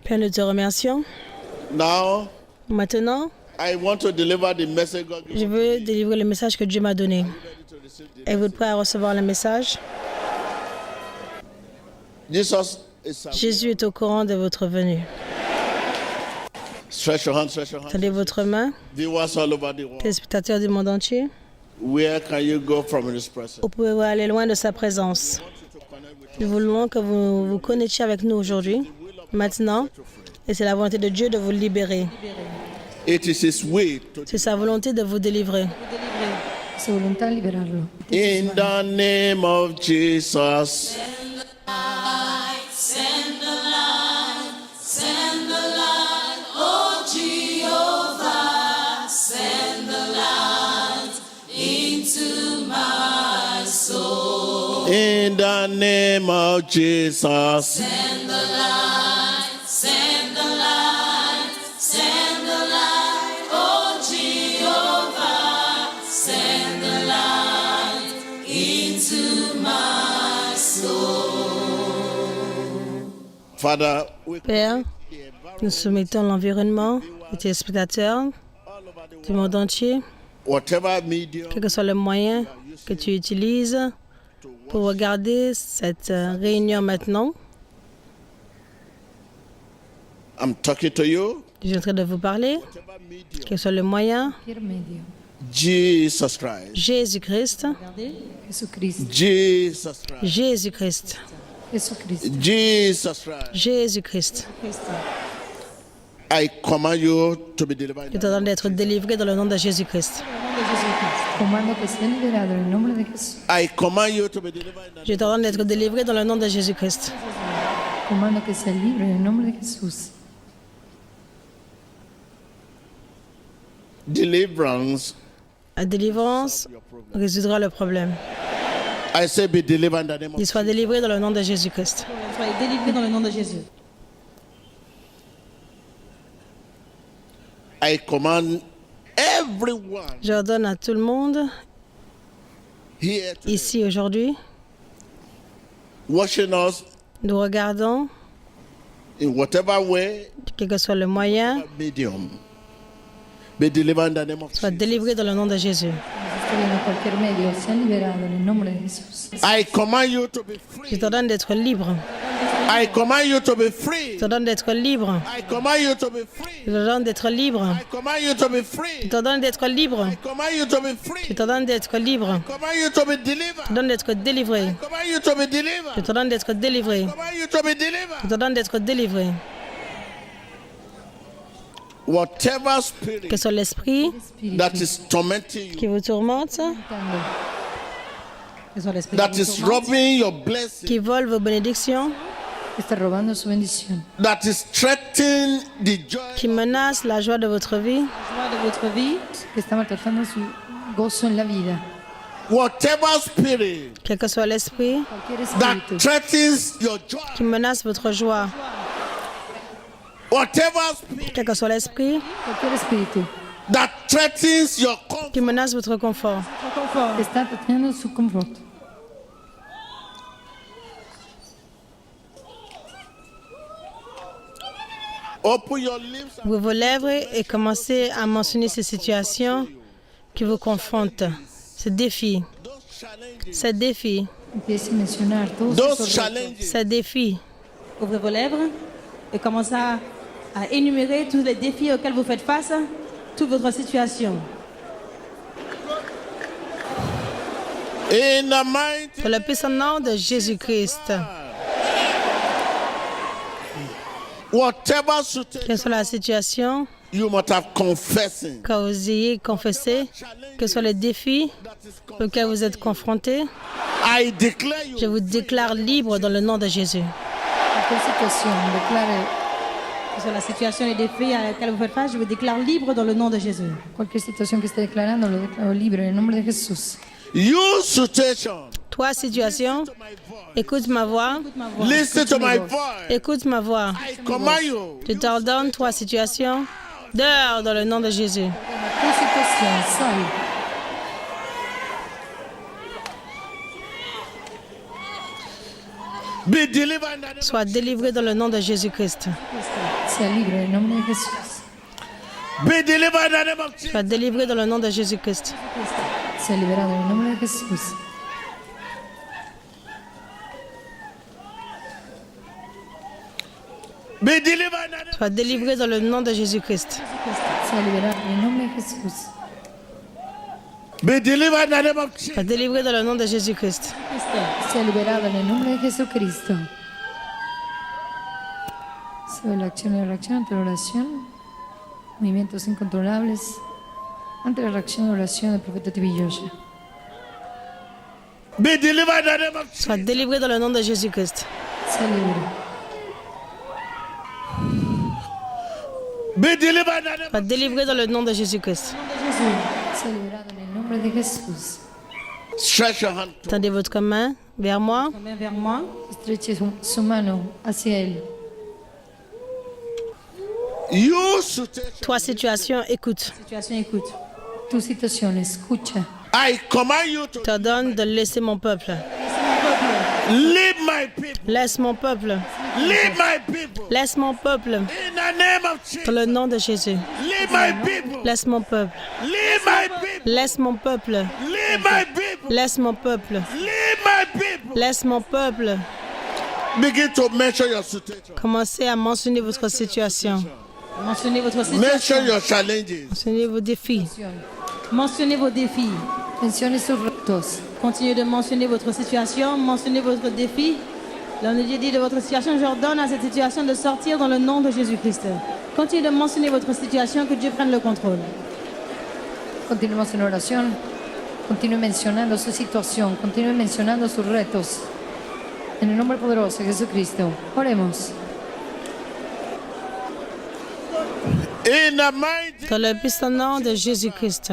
Père, nous te remercions. Now, Maintenant, I want to deliver the message God je gave veux délivrer le message que Dieu m'a donné. to receive. Êtes-vous prêt à recevoir le message? Jesus is Jésus est au courant de votre venue. Stretch your hand, stretch your hand. Tendez votre main. Viewers all over the world. Téléspectateurs du monde entier, Where can you go from His presence? où pouvez-vous aller loin de sa présence? Nous voulons que vous vous connectiez avec nous aujourd'hui, maintenant, et c'est la volonté de Dieu de vous libérer. It is His way to. C'est sa volonté de vous délivrer. Su volontà è liberarlo. In the name of Jesus. In the name of Jesus. Send the light, send the light, send the light, oh Jehovah, send the light into my soul. Father, we Père, nous soumettons l'environnement des téléspectateurs du monde entier, whatever medium quel que soit le moyen que tu utilises pour regarder cette réunion maintenant. I'm talking to you, Je suis en train de vous parler, quel que soit le moyen. Per medio. Jesus Christ. Jésus-Christ, Gesù Cristo. Jesus Christ. Jésus-Christ, Gesù Cristo. Jesus Christ. Jésus-Christ. I command you to be delivered. Je t'ordonne d'être délivré dans le nom de Jésus-Christ. Comando que sea liberado en el nombre de Jesús. I command you to be delivered. Je t'ordonne d'être délivré dans le nom de Jésus-Christ. Comando que sea libre en el nombre de Jesús. Deliverance. La délivrance résoudra le problème. I say be delivered in the name of Il soit délivré dans le nom de Jésus-Christ. Soyez délivrés dans le nom de Jésus. I command everyone J'ordonne à tout le monde, here today, ici aujourd'hui, watching us nous regardons, in whatever way, quel que soit le moyen, medium. Be delivered in the name of soit Jesus. délivré dans le nom de Jésus. Estoy en cualquier medio, sea liberado en el nombre de Jesús. I command you to be Je free. t'ordonne d'être libre. I command you to be free. Je t'ordonne d'être libre. I command you to be free. Je t'ordonne d'être libre. I command you to be Je free. t'ordonne d'être libre. I command you to be Je free. t'ordonne d'être libre. I command you to be delivered. Je t'ordonne d'être délivré. I command you to be Je delivered. t'ordonne d'être délivré. I command you to be Je delivered. t'ordonne d'être délivré. Whatever spirit Que soit l'esprit that is tormenting you, qui vous tourmente, Que soit l'esprit that qui vous is tourmente, robbing your blessing, qui vole vos bénédictions, Está robando su bendición. that is threatening the joy, qui menace la joie de votre vie, la joie de votre vie, Que está maltratando su gozo en la vida. whatever spirit quel que soit l'esprit Cualquier that espíritu. threatens your joy, qui menace votre joie, whatever spirit quel que soit l'esprit Cualquier espíritu. that threatens your comfort, qui menace votre confort. votre confort. Que está teniendo su confort. open your lips and Ouvrez vos lèvres et commencez à mentionner ces situations qui vous confrontent, ces défis, ces défis, Empiece a mencionar todos those esos retos. challenges. ces défis. Ouvrez vos lèvres et commencez à énumérer tous les défis auxquels vous faites face, toute votre situation. In the mighty Dans le puissant nom de Jésus-Christ, whatever situation quelle soit la situation you must have confessing, que vous ayez confessé, que soit les défis auxquels vous êtes confrontés, I declare je you vous déclare libre dans le nom de Jésus. Cualquier situación, declare Que soit la situation et les défis à laquelle vous faites face, je vous déclare libre dans le nom de Jésus. cualquier situación que esté declarando, lo declaro libre en el nombre de Jesús. you situation. Toi, situation, écoute ma voix, Listen to my voice. écoute ma voix. I command you Je t'ordonne, toi, situation, dehors dans le nom de Jésus. Tu situación, sal. Be delivered in the name Sois délivré dans le nom de Jésus-Christ. Sea libre en el nombre de Jesús. Be delivered in the name of Jesus. Sois délivré dans le nom de Jésus-Christ. Sea liberado en el nombre de Jesús. Be delivered in the name. Sois délivré dans le nom de Jésus-Christ. Sea liberado en el nombre de Jesús. Be delivered in the name of Jesus. Sois délivré dans le nom de Jésus-Christ. Sea liberado en el nombre de Jesucristo. Sobre la acción y la reacción ante la oración. Movimientos incontrolables ante la reacción y la oración del profeta Tibilloya. Be delivered in the name of Jesus. Sois délivré dans le nom de Jésus-Christ. Sea libre. Be delivered in the name. Sois délivré dans le nom de Jésus-Christ. Sea liberado en el nombre de Jesús. Stretch your hand. Tendez votre main vers moi. Main vers moi. Estreche su mano hacia él. You situation. Toi, situation, écoute. Situation, écoute. Tu situación, escucha. I command you to T'ordonne de laisser mon peuple. leave my people. Laisse mon peuple. Leave my people. Laisse mon peuple. In the name of Jesus. Dans le nom de Jésus. Leave my people. Laisse mon peuple. Leave my people. Laisse mon peuple. Leave my people. Laisse mon peuple. Leave my people. Laisse mon peuple. Begin to mention your situation. Commencez à mentionner votre situation. Mentionnez votre Mention situation. your challenges. Mentionnez vos défis. Mentionnez vos défis. Mencione sus retos. Continuez de mentionner votre situation, mentionnez votre défi. L'homme de Dieu dit de votre situation, j'ordonne à cette situation de sortir dans le nom de Jésus-Christ. Continuez de mentionner votre situation, que Dieu prenne le contrôle. Continuemos en oración. Continúe mencionando su situación. Continúe mencionando sus retos. En el nombre poderoso de Jesucristo. Oremos. In the mighty Dans le puissant nom de Jésus-Christ.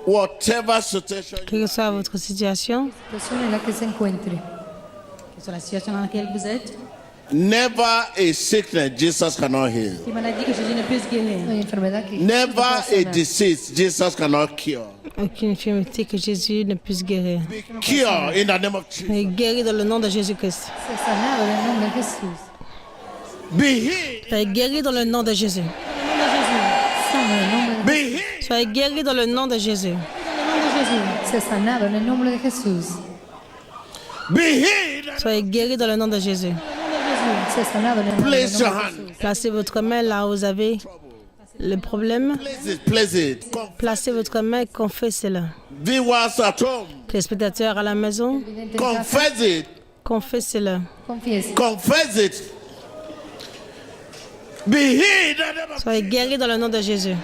whatever situation. Quelle que soit votre situation, Situación en la que se encuentre. Quelle soit la situation dans laquelle vous êtes, Never a sickness Jesus cannot heal. les maladies que Jésus ne puisse No guérir. hay enfermedad que Jesús no Never pueda a sanar. disease Jesus cannot cure. aucune infirmité que Jésus ne puisse guérir. Cure in the name of Jesus. Et guéri dans le nom de Jésus-Christ. Sea sanado en el nombre de Jesús. Be healed. Soyez guéri dans le nom de Jésus. Sano en el nombre de Be healed. Soyez guéri dans le nom de Jésus. Sea sanado en el nombre de Jesús. Be healed. Soyez guéri dans le nom de Jésus. Sea sanado en el nombre de Place your Jesús. hand. Placez votre main là où vous avez le problème. Place it. Place it. Placez votre main et confessez-le. Viewers at home. Les spectateurs à la maison, Vidente en casa, Confess it. confessez-le. confiese. Confess it. Be healed. in the name of- Soyez guéri dans le nom de Jésus.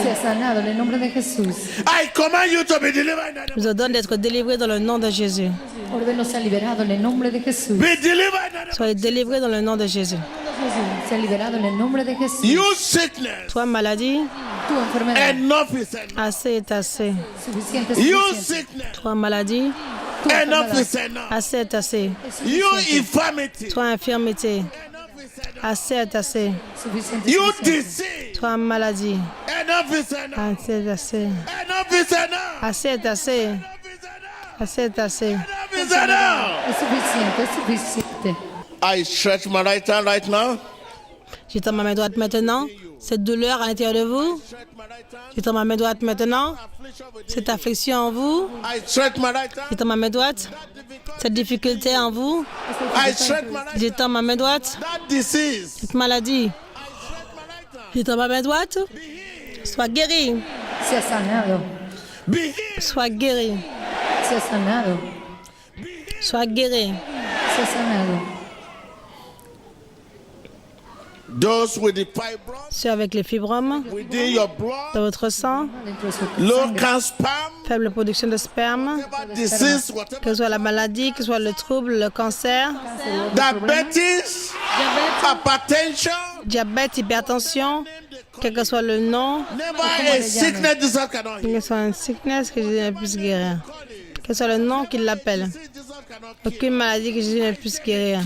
Sea sanado en el nombre de Jesús. I command you to be delivered. in the name- Je vous ordonne d'être délivré dans le nom de Jésus. Ordeno sea liberado en el nombre de Jesús. Be delivered. in the name- Soyez délivré dans le nom de Jésus. Sea liberado en el nombre de Jesús. You sickness. Toi, maladie, Tu enfermedad. Enough is enough. assez est assez. Suficiente, You suficiente. sickness. Toi, maladie, Tu Enough enfermedad. is enough. assez est assez. Es You suficiente. infirmity. Toi, infirmité, Enough is enough. assez est assez. Suficiente, You suficiente. disease. Toi, maladie, Enough is enough. assez est assez. Enough is enough. Assez est assez. Enough is enough. Assez est assez. Enough is enough. Es suficiente, es suficiente. I stretch my right hand right now. J'étends ma main droite maintenant. Cette douleur à l'intérieur de vous. Stretch my right hand. J'étends ma main droite maintenant. Affliction within. Cette affliction en vous. I stretch my right hand. J'étends ma main droite. Cette difficulté en vous. I stretch my right hand. J'étends ma main droite. That disease. Cette maladie. I stretch my right hand. J'étends ma main droite. Sois guéri. Sea sanado. Be healed. Sois guéri. Sea sanado. Sois guéri. Sea sanado. Those with the fibroids Ceux avec les fibromes within your blood, dans votre sang. Dentro de su low sangre. count sperm, Faible production de sperme. whatever disease, whatever Que ce soit la maladie, que ce soit le trouble, le cancer, diabetes, hypertension, diabète, hypertension. Quel que soit le nom. never a sickness Jesus cannot heal. Que ce soit une sickness que Jésus ne puisse guérir. Que ce soit le nom qu'il l'appelle. Jesus cannot Aucune maladie que Jésus ne puisse guérir.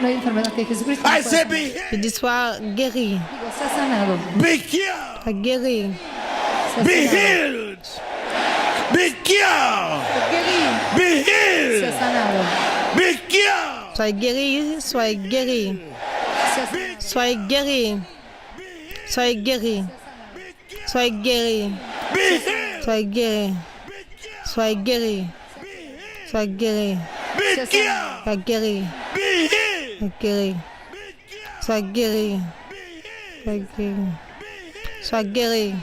No hay enfermedad que Jesucristo I no say pueda. be healed, Je dis sois guéri. Digo, sea sanado. be cured, Sois guéri. Sea be sanado. healed, Be cured. Guéri. Be healed. Sea sanado. Be cured. Soyez guéris, soyez guéris. Sea sanado. Soyez guéris. Soyez guéris. Soyez guéris. Be healed. Soyez guéris. Soyez guéris. Soyez guéris. Be Sea cured. sanado. Soyez guéris. Be healed. Soyez guéris. Soyez guéris. Soyez guéris. Soyez guéris.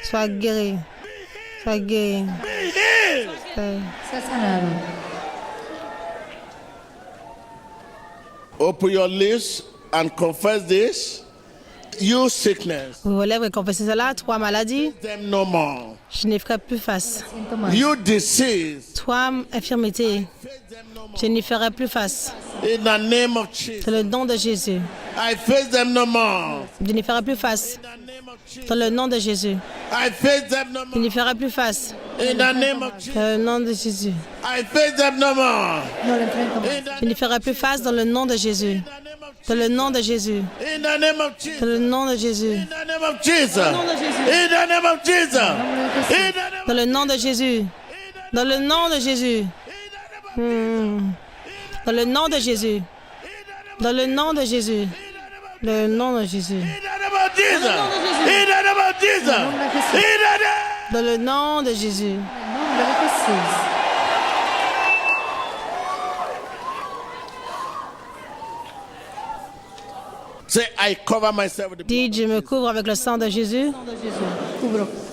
Soyez guéris. Soyez guéris. Be healed. Sea sanado. Open your lips and confess this. You sickness, Vous vous lèvez et confessez cela. 3 maladies, them no more. je n'y ferai plus face. Siento más. You disease, 3 infirmités, je n'y ferai plus face. in the name of Jesus. Dans le nom de Jésus, I face them no more. je n'y ferai plus face. In the name of Jesus. Dans le nom de Jésus, I face them no je more. n'y ferai plus face. In the name of Jesus. Dans le nom de Jésus, I face them no more. No le enfrento más. In the je n'y ferai plus face. Dans le nom de Jésus, dans le nom de Jésus, in the name of Jesus. dans le nom de Jésus, In the name of Jesus. Au nom de Jésus. In the name of Jesus. Nombre de In Jesús. the name dans le nom de Jésus, dans le nom de Jésus. Dans le nom de Jésus, dans le nom de Jésus, le nom de Jésus, of Jesus. In the name of Jesus. Nombre de Jesús. In the name. dans le nom de Jésus. Nombre de Jesús. Say, I cover myself with the blood. Dites, je me couvre avec le sang de Jésus.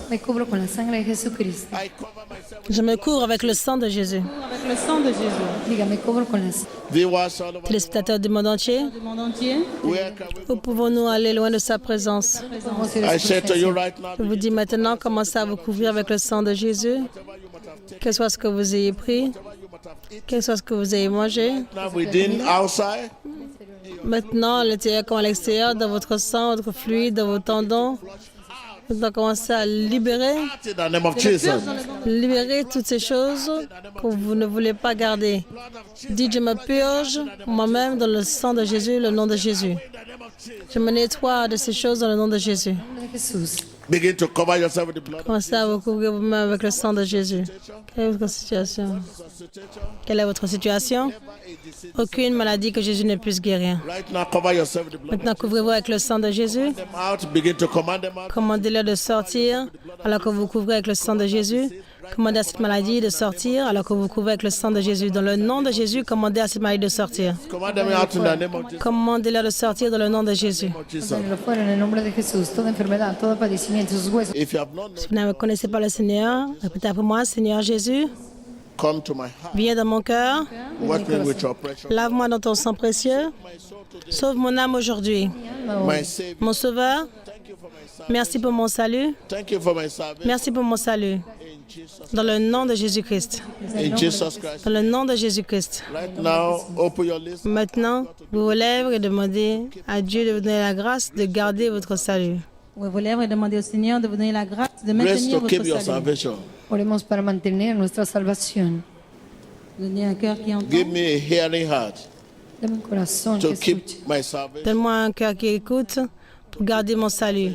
Me cubro con la sangre de Jesucristo. I cover myself Je me couvre avec le sang de Jésus. Avec le sang de Jésus. Diga, me cubro con la with viewers all over. Téléspectateurs du monde entier, Du monde entier. Where can we où pouvons-nous aller loin de sa présence? Podemos ir a I su say to you presencia. right now, Je vous dis maintenant, commencez à vous couvrir avec le sang de Jésus. Que soit ce que vous ayez pris, que soit ce que vous ayez mangé. now within, outside, Maintenant, à l'intérieur comme à l'extérieur, dans votre sang, votre fluide, dans vos tendons. Maintenant, commencez à libérer, in the name of Jesus. libérer toutes ces choses que vous ne voulez pas garder. Dites, je me purge moi-même dans le sang de Jésus, le nom de Jésus. Je me nettoie de ces choses dans le nom de Jésus. Nombre de Jesús. Begin to cover yourself with the blood. Commencez à vous couvrir vous-même avec le sang de Jésus. Quelle est votre situation? Quelle est votre situation? Aucune maladie que Jésus ne puisse guérir. Right now, cover yourself with the blood. Maintenant, couvrez-vous avec le sang de Jésus. Them out. Begin to command them out. Commandez-leur de sortir alors que vous couvrez avec le sang de Jésus. Commandez à cette maladie de sortir alors que vous couvrez avec le sang de Jésus. Dans le nom de Jésus, commandez à cette maladie de sortir. Command them out in the name of Jesus. Commandez-leur de sortir dans le nom de Jésus. Sáquenlo fuera en el nombre de Jesús. Toda enfermedad, todo padecimiento, sus huesos. If you have not known, Si vous ne me connaissez pas le Seigneur, répétez après moi, Seigneur Jésus, come to my heart. viens dans mon cœur, Wash me with your precious. lave-moi dans ton sang précieux, sauve mon âme aujourd'hui. My Savior. Mon Sauveur, merci pour mon salut, Thank you for my salvation. merci pour mon salut. Dans le nom de Jésus-Christ. In Jesus Christ. Dans le nom de Jésus-Christ. Right now, open your lips. Maintenant, vous vous lèvez et demandez à Dieu de vous donner la grâce de garder votre salut. Ouvrez vos lèvres et demandez au Seigneur de vous donner la grâce de Grace maintenir to keep votre your salut. salvation. Oremos para mantener nuestra salvación. Donnez un cœur qui entend. Give me a hearing heart Dame un corazón to que keep escuche. my salvation. Donne-moi un cœur qui écoute pour garder mon salut.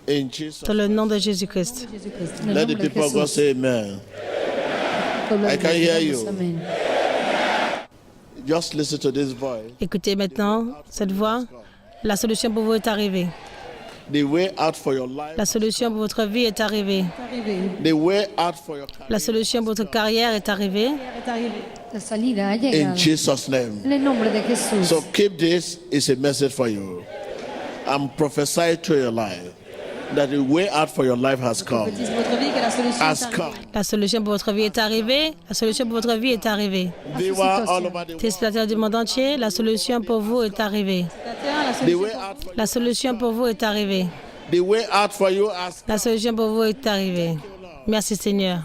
In Jesus. Dans le nom de Jésus-Christ. Jésus-Christ. En el Let the nombre de people of God Jesús. say amen. Pueblo de I can Dios, hear digamos you. amén. Just listen to this voice. Écoutez maintenant cette voix. La solution pour vous est arrivée. The way out for your life. La solution pour votre vie est arrivée. Arrivé. The way out for your career. La solution pour votre carrière est arrivée. Est arrivé. La salida ha In llegado. Jesus' name. En el nombre de Jesús. So keep this. It's a message for you. I'm prophesying to your life that the way out for your life has come. Prophétise votre vie que la solution Has est come. arrivée. La solution pour votre vie est arrivée. La solution pour votre vie est arrivée. Viewer all over the world. Téléspectateurs du monde entier, la solution pour vous est arrivée. La The solution way out for La solution pour vous est arrivée. the way out for you has La solution pour vous est arrivée. Merci Seigneur.